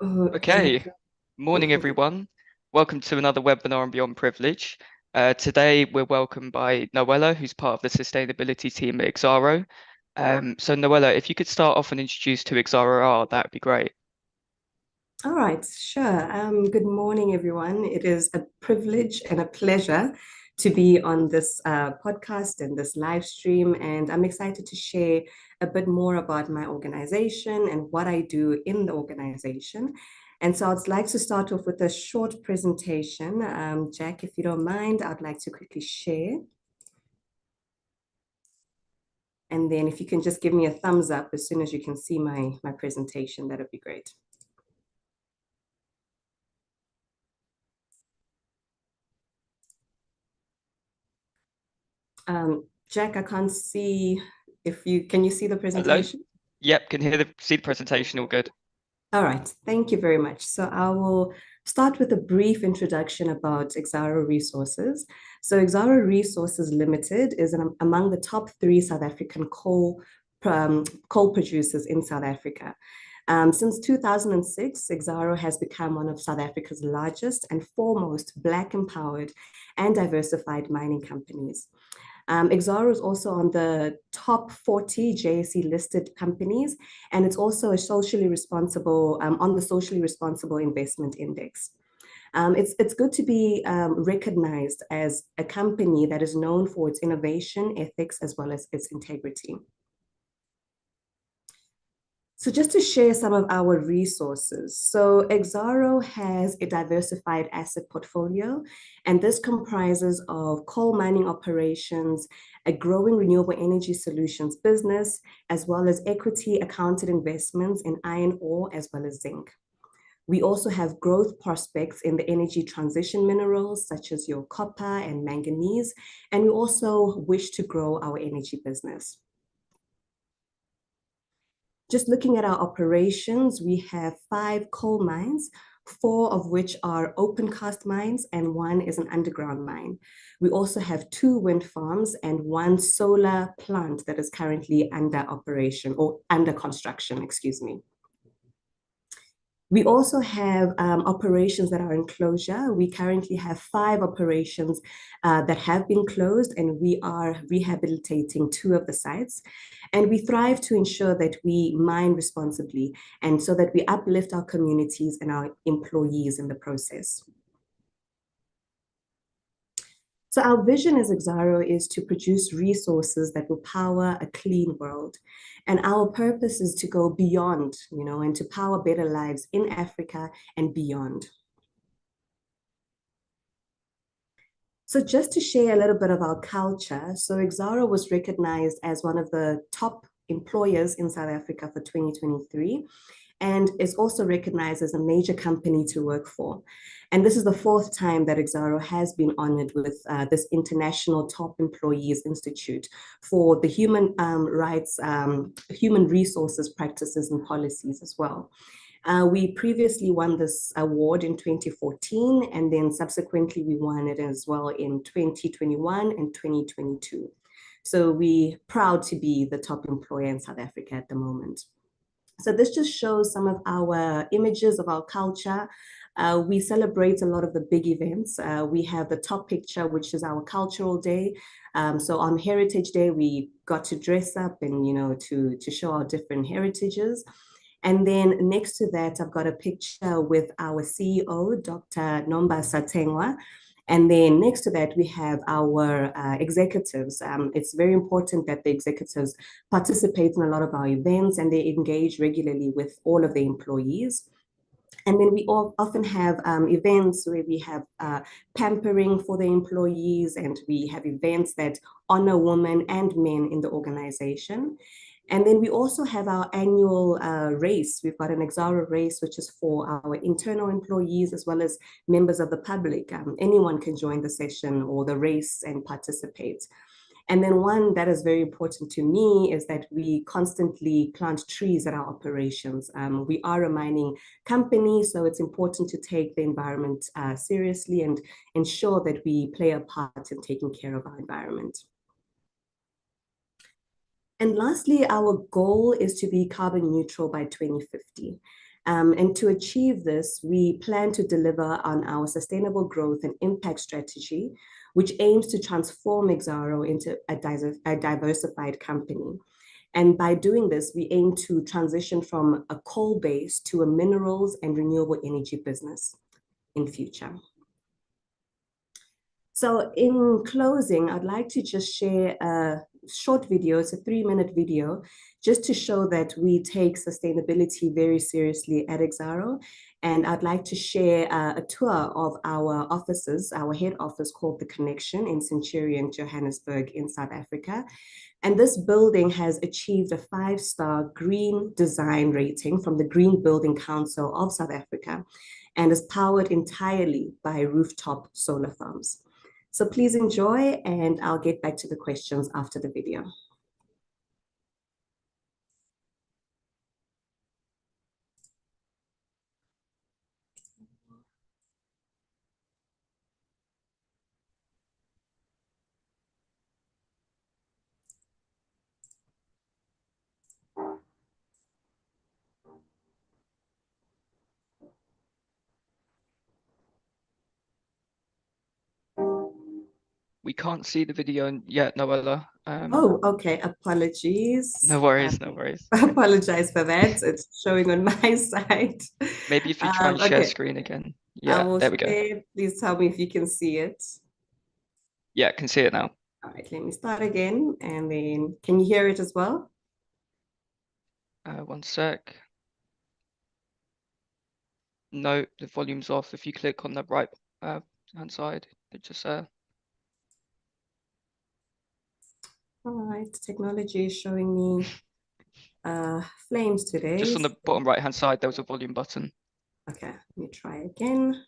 Okay, morning Mhm. everyone. Welcome to another webinar on Beyond Privilege. Today we're welcomed by Noella, who's part of the sustainability team at Exxaro. So Noella, if you could start off and introduce who Exxaro are, that'd be great. All right, sure. Good morning, everyone. It is a privilege and a pleasure to be on this podcast and this live stream. And I'm excited to share a bit more about my organization and what I do in the organization. And so I'd like to start off with a short presentation. Jack, if you don't mind, I'd like to quickly share. And then if you can just give me a thumbs up as soon as you can see my presentation, that would be great. Jack, I can't see if you can you see the Hello? presentation? Yep, can see the presentation, all good. All right, thank you very much. So I will start with a brief introduction about Exxaro Resources. So Exxaro Resources Limited is among the top three South African coal producers in South Africa. Since 2006, Exxaro has become one of South Africa's largest and foremost Black empowered and diversified mining companies. Exxaro is also on the top 40 JSE listed companies, and it's also a socially responsible on the socially responsible investment index. It's good to be recognized as a company that is known for its innovation, ethics, as well as its integrity. So just to share some of our resources. So Exxaro has a diversified asset portfolio, and this comprises of coal mining operations, a growing renewable energy solutions business, as well as equity accounted investments in iron ore as well as zinc. We also have growth prospects in the energy transition minerals, such as your copper and manganese, and we also wish to grow our energy business. Just looking at our operations, we have 5 coal mines, 4 of which are open cast mines, and 1 is an underground mine. We also have 2 wind farms and 1 solar plant that is currently under operation or under construction, excuse me. We also have operations that are in closure. We currently have 5 operations that have been closed, and we are rehabilitating 2 of the sites. And we thrive to ensure that we mine responsibly and so that we uplift our communities and our employees in the process. So our vision as Exxaro is to produce resources that will power a clean world. And our purpose is to go beyond, and to power better lives in Africa and beyond. So just to share a little bit of our culture, so Exxaro was recognized as one of the top employers in South Africa for 2023 and is also recognized as a major company to work for. And this is the 4th time that Exxaro has been honored with this International Top Employees Institute for the human rights, human resources practices and policies as well. We previously won this award in 2014, and then subsequently we won it as well in 2021 and 2022. So we're proud to be the top employer in South Africa at the moment. So this just shows some of our images of our culture. We celebrate a lot of the big events. We have the top picture, which is our cultural day. So on Heritage Day, we got to dress up and, to show our different heritages. And then next to that, I've got a picture with our CEO, Dr. Nomba Satengwa. And then next to that, we have our executives. It's very important that the executives participate in a lot of our events and they engage regularly with all of the employees. And then we often have events where we have pampering for the employees, and we have events that honor women and men in the organization. And then we also have our annual race. We've got an Exxaro race, which is for our internal employees as well as members of the public. Anyone can join the session or the race and participate. And then one that is very important to me is that we constantly plant trees at our operations. We are a mining company, so it's important to take the environment seriously and ensure that we play a part in taking care of our environment. And lastly, our goal is to be carbon neutral by 2050. And to achieve this, we plan to deliver on our sustainable growth and impact strategy, which aims to transform Exxaro into a diversified company. And by doing this, we aim to transition from a coal base to a minerals and renewable energy business in future. So in closing, I'd like to just share a short video. It's a 3-minute video just to show that we take sustainability very seriously at Exxaro. And I'd like to share a tour of our offices, our head office called The Connection in Centurion, Johannesburg in South Africa. And this building has achieved a 5-star green design rating from the Green Building Council of South Africa and is powered entirely by rooftop solar farms. So please enjoy, and I'll get back to the questions after the video. We can't see the video yet, Noella. Oh, okay. Apologies. No worries, no worries. I apologize for that. It's showing on my side. Maybe if you try and share Okay, screen again. I Yeah, will there we go. share. Please tell me if you can see it. Yeah, can see it now. All right, let me start again. And then can you hear it as well? One sec. No, the volume's off. If you click on the right hand side, it just All right, technology is showing me flames today. just on the bottom right hand side, there was a volume button. Okay, let me try again.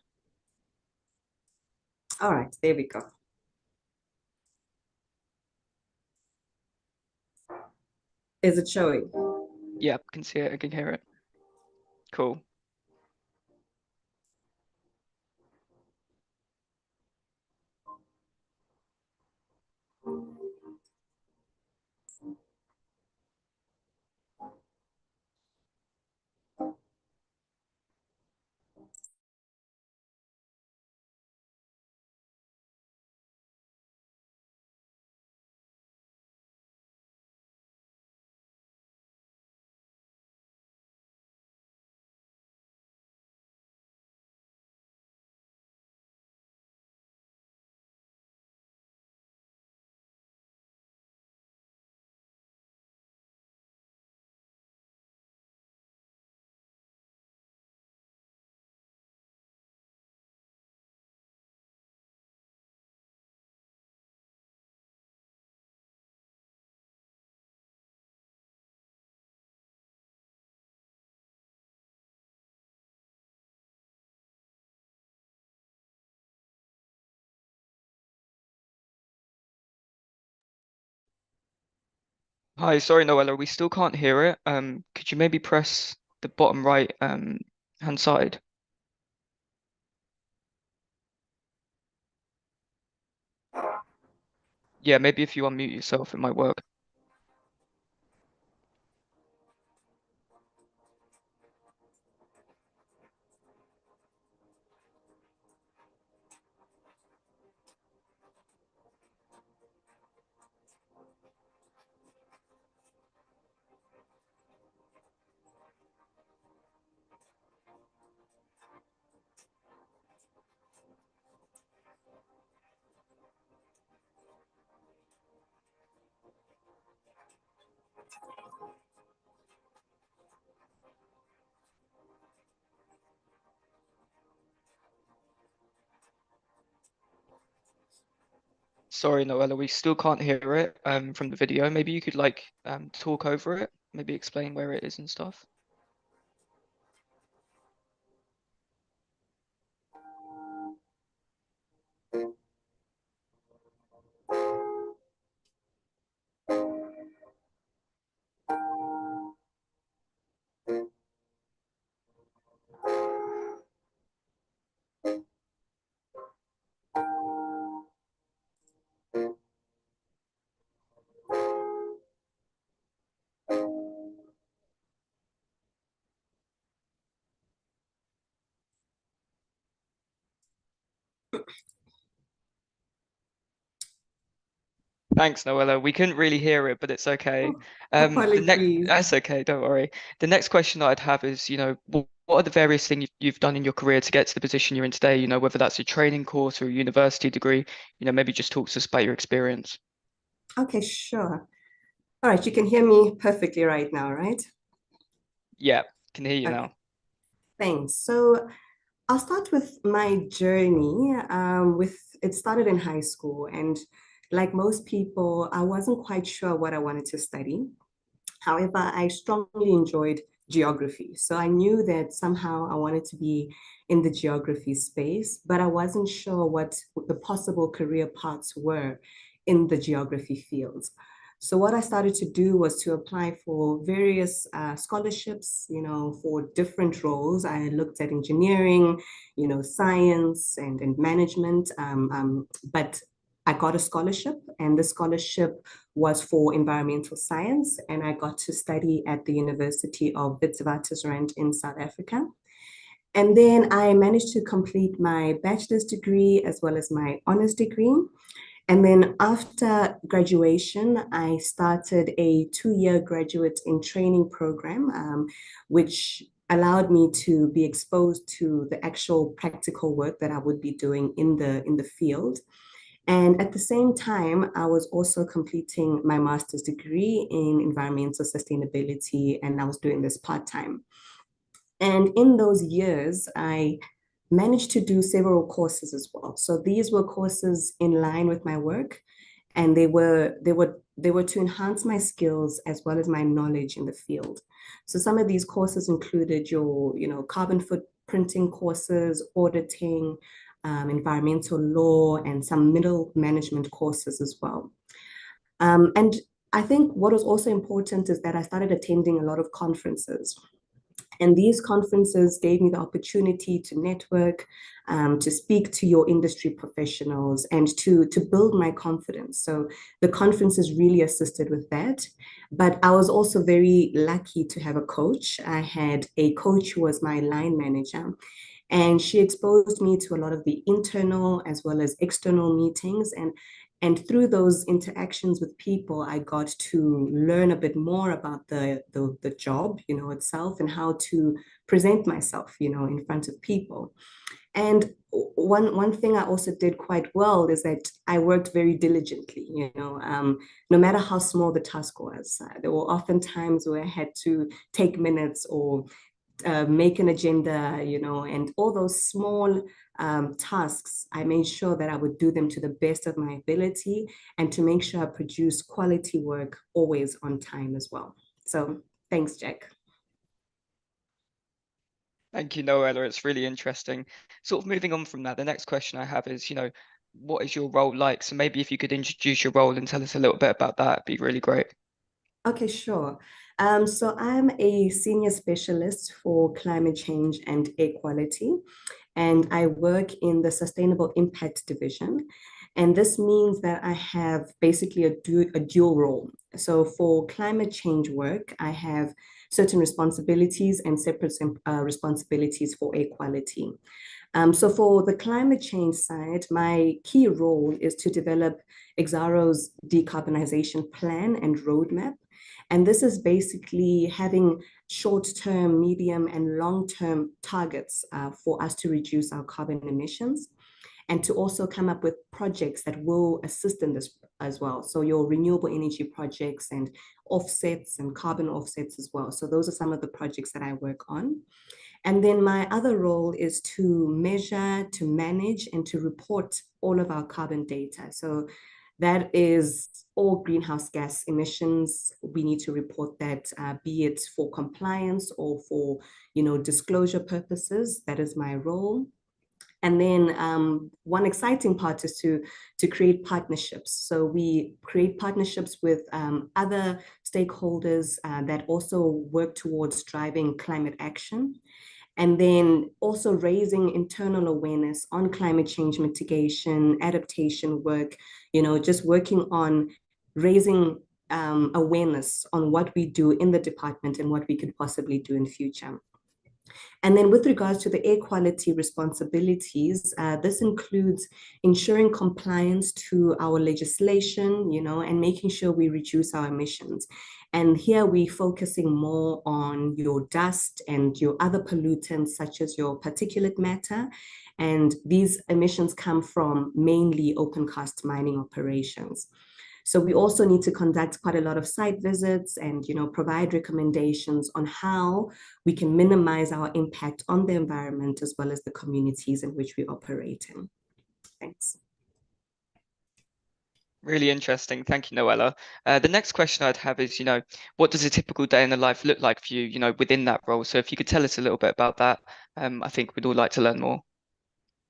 All right, there we go. Is it showing? Yeah, can see it, I can hear it. Cool. Hi, sorry, Noella, we still can't hear it. Could you maybe press the bottom right hand side? Yeah, maybe if you unmute yourself, it might work. Sorry, Noella, we still can't hear it from the video. Maybe you could like talk over it, maybe explain where it is and stuff. Thanks, Noella. We couldn't really hear it, but it's okay. Oh, The next, apologies. that's okay, don't worry. The next question that I'd have is, what are the various things you've done in your career to get to the position you're in today? Whether that's a training course or a university degree, maybe just talk to us about your experience. Okay, sure. All right, you can hear me perfectly right now, right? Yeah, can hear you Okay, now. thanks. So I'll start with my journey. It started in high school, and like most people, I wasn't quite sure what I wanted to study. However, I strongly enjoyed geography. So I knew that somehow I wanted to be in the geography space, but I wasn't sure what the possible career paths were in the geography fields. So what I started to do was to apply for various scholarships, for different roles. I looked at engineering, science and management, but I got a scholarship, and the scholarship was for environmental science, and I got to study at the University of Witwatersrand in South Africa. And then I managed to complete my bachelor's degree as well as my honors degree. And then after graduation, I started a 2-year graduate in training program, which allowed me to be exposed to the actual practical work that I would be doing in the field. And at the same time, I was also completing my master's degree in environmental sustainability, and I was doing this part time. And in those years, I managed to do several courses as well. So these were courses in line with my work, and they were to enhance my skills as well as my knowledge in the field. So some of these courses included your, carbon footprinting courses, auditing, environmental law, and some middle management courses as well. And I think what was also important is that I started attending a lot of conferences. And these conferences gave me the opportunity to network, to speak to your industry professionals, and to build my confidence. So the conferences really assisted with that. But I was also very lucky to have a coach. I had a coach who was my line manager, and she exposed me to a lot of the internal as well as external meetings. And through those interactions with people, I got to learn a bit more about the job, itself, and how to present myself, in front of people. And one thing I also did quite well is that I worked very diligently, no matter how small the task was. There were often times where I had to take minutes or make an agenda, and all those small tasks, I made sure that I would do them to the best of my ability and to make sure I produce quality work always on time as well. So thanks, Jack. Thank you, Noella. It's really interesting. Sort of moving on from that, the next question I have is, what is your role like? So maybe if you could introduce your role and tell us a little bit about that, it'd be really great. Okay, sure. So I'm a senior specialist for climate change and air quality, and I work in the Sustainable Impact Division. And this means that I have basically a dual role. So for climate change work, I have certain responsibilities and separate responsibilities for air quality. So for the climate change side, my key role is to develop Exxaro's decarbonization plan and roadmap. And this is basically having short-term, medium, and long-term targets for us to reduce our carbon emissions and to also come up with projects that will assist in this as well. So your renewable energy projects and offsets and carbon offsets as well. So those are some of the projects that I work on. And then my other role is to measure, to manage, and to report all of our carbon data. So that is all greenhouse gas emissions. We need to report that, be it for compliance or for, disclosure purposes. That is my role. And then one exciting part is to create partnerships. So we create partnerships with other stakeholders that also work towards driving climate action, and then also raising internal awareness on climate change mitigation, adaptation work, just working on raising awareness on what we do in the department and what we could possibly do in future. And then with regards to the air quality responsibilities, this includes ensuring compliance to our legislation, and making sure we reduce our emissions. And here we're focusing more on your dust and your other pollutants, such as your particulate matter. And these emissions come from mainly open cast mining operations. So we also need to conduct quite a lot of site visits and provide recommendations on how we can minimize our impact on the environment as well as the communities in which we operate in. Thanks. Really interesting. Thank you, Noella. The next question I'd have is, what does a typical day in the life look like for you, within that role? So if you could tell us a little bit about that, I think we'd all like to learn more.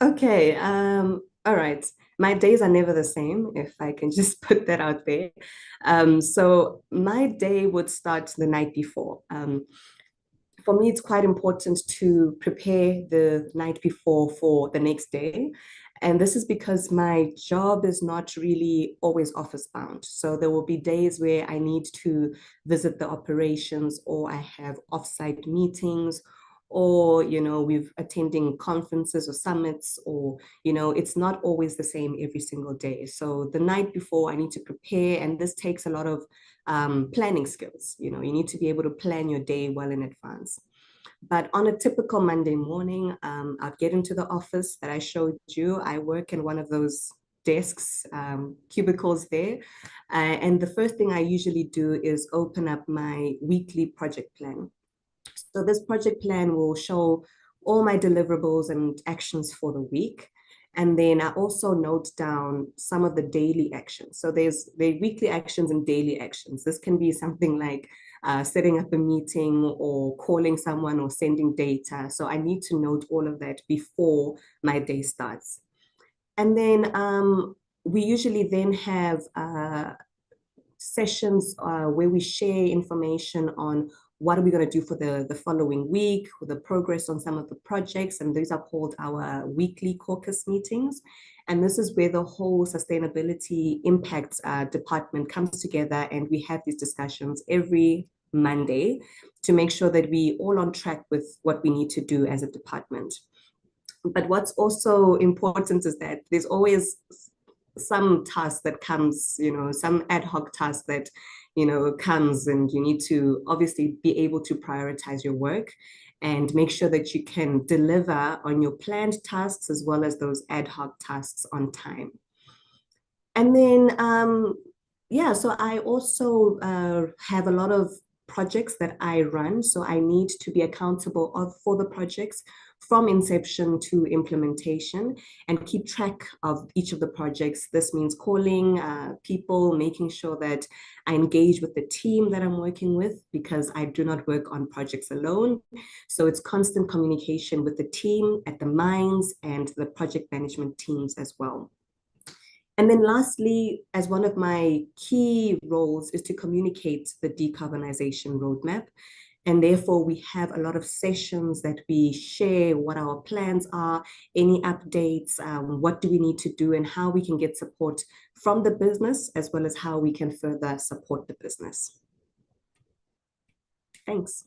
Okay, all right. My days are never the same, if I can just put that out there. So my day would start the night before. For me, it's quite important to prepare the night before for the next day. And this is because my job is not really always office bound. So there will be days where I need to visit the operations, or I have offsite meetings, or we've attending conferences or summits, or it's not always the same every single day. So the night before I need to prepare, and this takes a lot of planning skills. You need to be able to plan your day well in advance. But on a typical Monday morning, I'll get into the office that I showed you. I work in one of those desks, cubicles there. And the first thing I usually do is open up my weekly project plan. So this project plan will show all my deliverables and actions for the week. And then I also note down some of the daily actions. So there's the weekly actions and daily actions. This can be something like setting up a meeting or calling someone or sending data. So I need to note all of that before my day starts. And then we usually then have sessions where we share information on what are we going to do for the following week, the progress on some of the projects, and these are called our weekly caucus meetings. And this is where the whole sustainability impact department comes together, and we have these discussions every Monday to make sure that we all on track with what we need to do as a department. But what's also important is that there's always some task that comes, some ad hoc task that, comes, and you need to obviously be able to prioritize your work and make sure that you can deliver on your planned tasks as well as those ad hoc tasks on time. And then, yeah, so I also have a lot of projects that I run. So I need to be accountable for the projects from inception to implementation and keep track of each of the projects. This means calling people, making sure that I engage with the team that I'm working with, because I do not work on projects alone. So it's constant communication with the team at the mines and the project management teams as well. And then lastly, as one of my key roles is to communicate the decarbonization roadmap. And therefore, we have a lot of sessions that we share what our plans are, any updates, what do we need to do, and how we can get support from the business, as well as how we can further support the business. Thanks.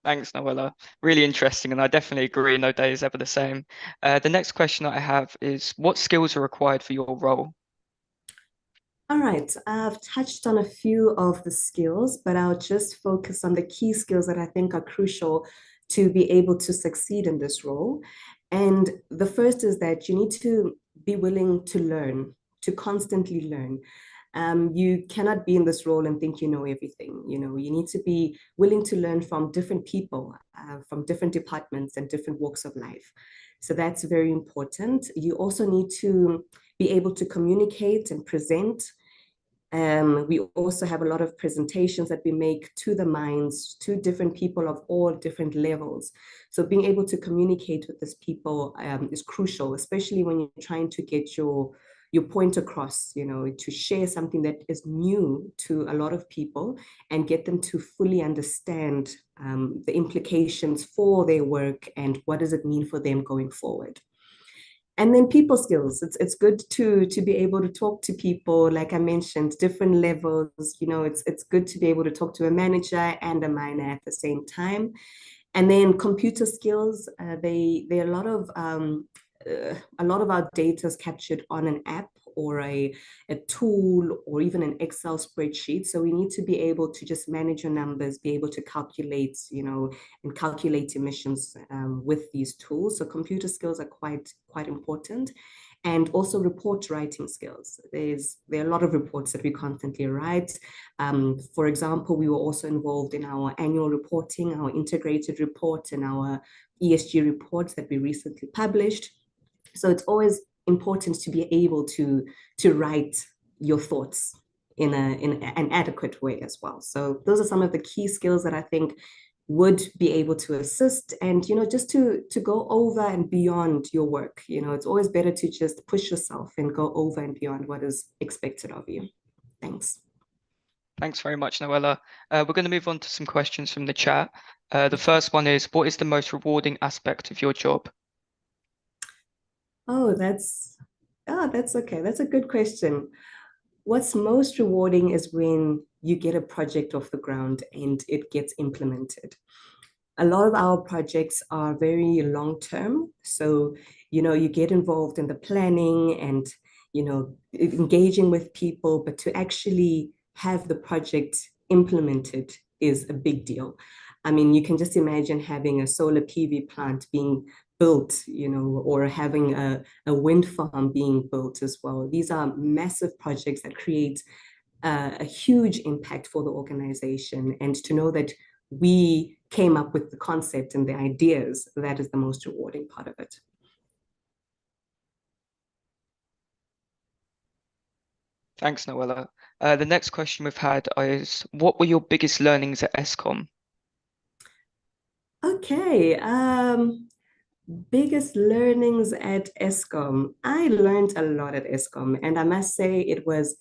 Thanks, Noella. Really interesting, and I definitely agree. No day is ever the same. The next question that I have is, what skills are required for your role? All right, I've touched on a few of the skills, but I'll just focus on the key skills that I think are crucial to be able to succeed in this role. And the first is that you need to be willing to learn, to constantly learn. You cannot be in this role and think you know everything. You need to be willing to learn from different people, from different departments and different walks of life. So that's very important. You also need to be able to communicate and present. We also have a lot of presentations that we make to the mines, to different people of all different levels. So being able to communicate with these people is crucial, especially when you're trying to get your point across, to share something that is new to a lot of people and get them to fully understand the implications for their work and what does it mean for them going forward. And then people skills. It's good to be able to talk to people, like I mentioned, different levels. It's good to be able to talk to a manager and a miner at the same time. And then computer skills, they a lot of our data is captured on an app or a tool or even an Excel spreadsheet. So we need to be able to just manage your numbers, be able to calculate, and calculate emissions with these tools. So computer skills are quite important. And also report writing skills. There are a lot of reports that we constantly write. For example, we were also involved in our annual reporting, our integrated report, and our ESG reports that we recently published. So it's always important to be able to write your thoughts in an adequate way as well. So those are some of the key skills that I think would be able to assist, and just to go over and beyond your work. It's always better to just push yourself and go over and beyond what is expected of you. Thanks. Thanks very much, Noella. We're going to move on to some questions from the chat. The first one is, what is the most rewarding aspect of your job? Oh, that's okay. That's a good question. What's most rewarding is when you get a project off the ground and it gets implemented. A lot of our projects are very long term. So, you get involved in the planning and, engaging with people, but to actually have the project implemented is a big deal. I mean, you can just imagine having a solar PV plant being built, or having a wind farm being built as well. These are massive projects that create a huge impact for the organization. And to know that we came up with the concept and the ideas, that is the most rewarding part of it. Thanks, Noella. The next question we've had is, what were your biggest learnings at Eskom? Okay. Biggest learnings at Eskom. I learned a lot at Eskom, and I must say it was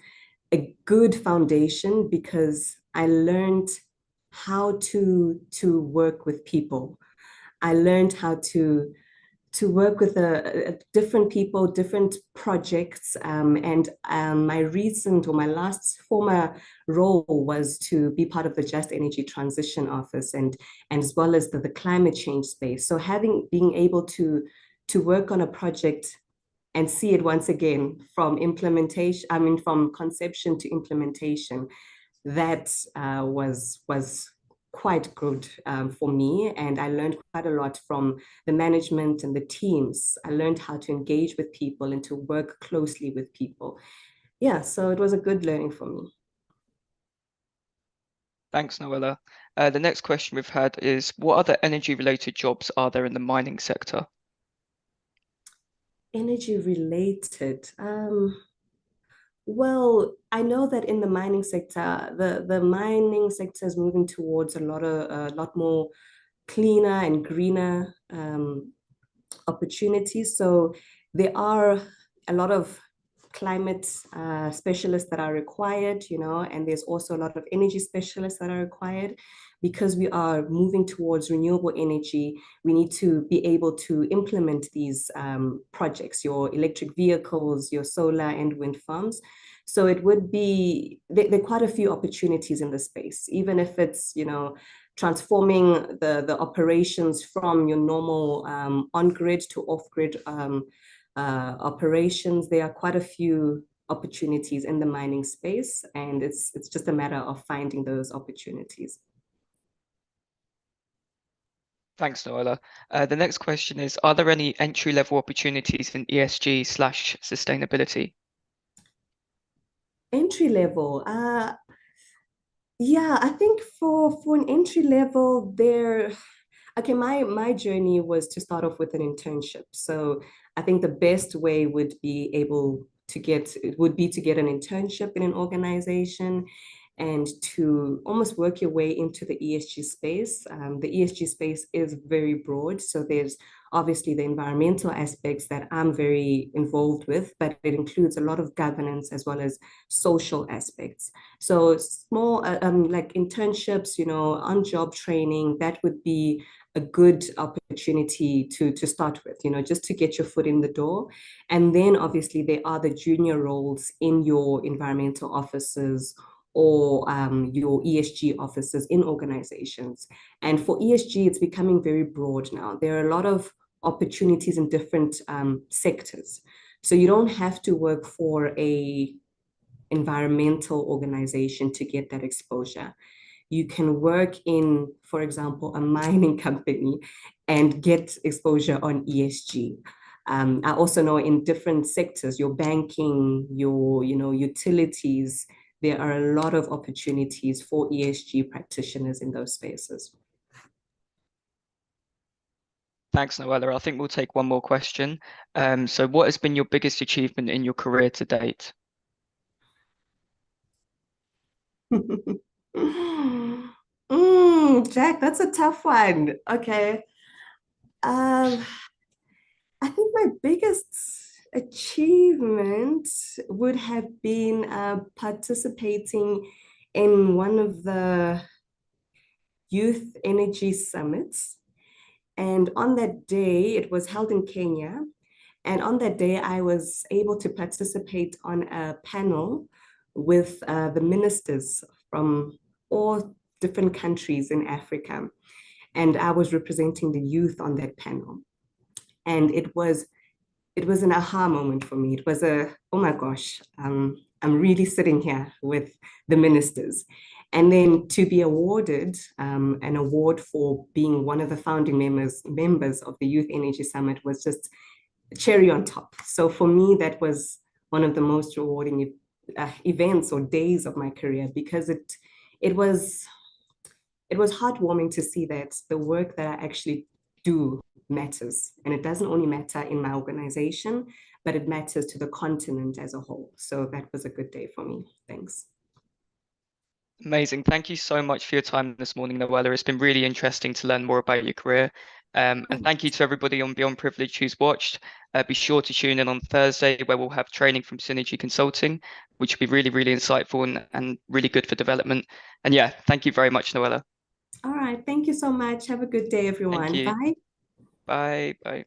a good foundation because I learned how to work with people. I learned how to work with different people, different projects. And my recent or my last former role was to be part of the Just Energy Transition Office and as well as the climate change space. So being able to work on a project and see it once again from implementation, from conception to implementation, that was quite good for me. And I learned quite a lot from the management and the teams. I learned how to engage with people and to work closely with people. Yeah, so it was a good learning for me. Thanks, Noella. The next question we've had is, what other energy-related jobs are there in the mining sector? Energy related. Well, I know that in the mining sector, the mining sector is moving towards a lot more cleaner and greener opportunities. So there are a lot of climate specialists that are required, and there's also a lot of energy specialists that are required. Because we are moving towards renewable energy, we need to be able to implement these projects, your electric vehicles, your solar and wind farms. So it would be, there are quite a few opportunities in the space, even if it's, transforming the operations from your normal on-grid to off-grid operations. There are quite a few opportunities in the mining space, and it's just a matter of finding those opportunities. Thanks, Noella. The next question is, are there any entry-level opportunities in ESG/sustainability? Entry level, yeah, I think for an entry level there, okay, my journey was to start off with an internship. So I think the best way would be to get an internship in an organization and to almost work your way into the ESG space. The ESG space is very broad. So there's obviously the environmental aspects that I'm very involved with, but it includes a lot of governance as well as social aspects. So small, like internships, on-job training, that would be a good opportunity to start with, just to get your foot in the door. And then obviously there are the junior roles in your environmental offices or your ESG officers in organizations. And for ESG, it's becoming very broad now. There are a lot of opportunities in different sectors. So you don't have to work for a environmental organization to get that exposure. You can work in, for example, a mining company and get exposure on ESG. I also know in different sectors, your banking, your utilities, there are a lot of opportunities for ESG practitioners in those spaces. Thanks, Noella. I think we'll take one more question. So what has been your biggest achievement in your career to date? Jack, that's a tough one. Okay. Um, I think my biggest achievement would have been participating in one of the youth energy summits. And on that day, it was held in Kenya. And on that day, I was able to participate on a panel with the ministers from all different countries in Africa. And I was representing the youth on that panel. And it was an aha moment for me. It was oh my gosh, I'm really sitting here with the ministers. And then to be awarded an award for being one of the founding members of the Youth Energy Summit was just cherry on top. So for me, that was one of the most rewarding events or days of my career, because it was it was heartwarming to see that the work that I actually do matters. And it doesn't only matter in my organization, but it matters to the continent as a whole. So that was a good day for me. Thanks. Amazing. Thank you so much for your time this morning, Noella. It's been really interesting to learn more about your career. And thank you to everybody on Beyond Privilege who's watched. Be sure to tune in on Thursday, where we'll have training from Synergy Consulting, which will be really, really insightful and really good for development. And yeah, thank you very much, Noella. All right. Thank you so much. Have a good day, Thank everyone. you. Bye. Bye. Bye.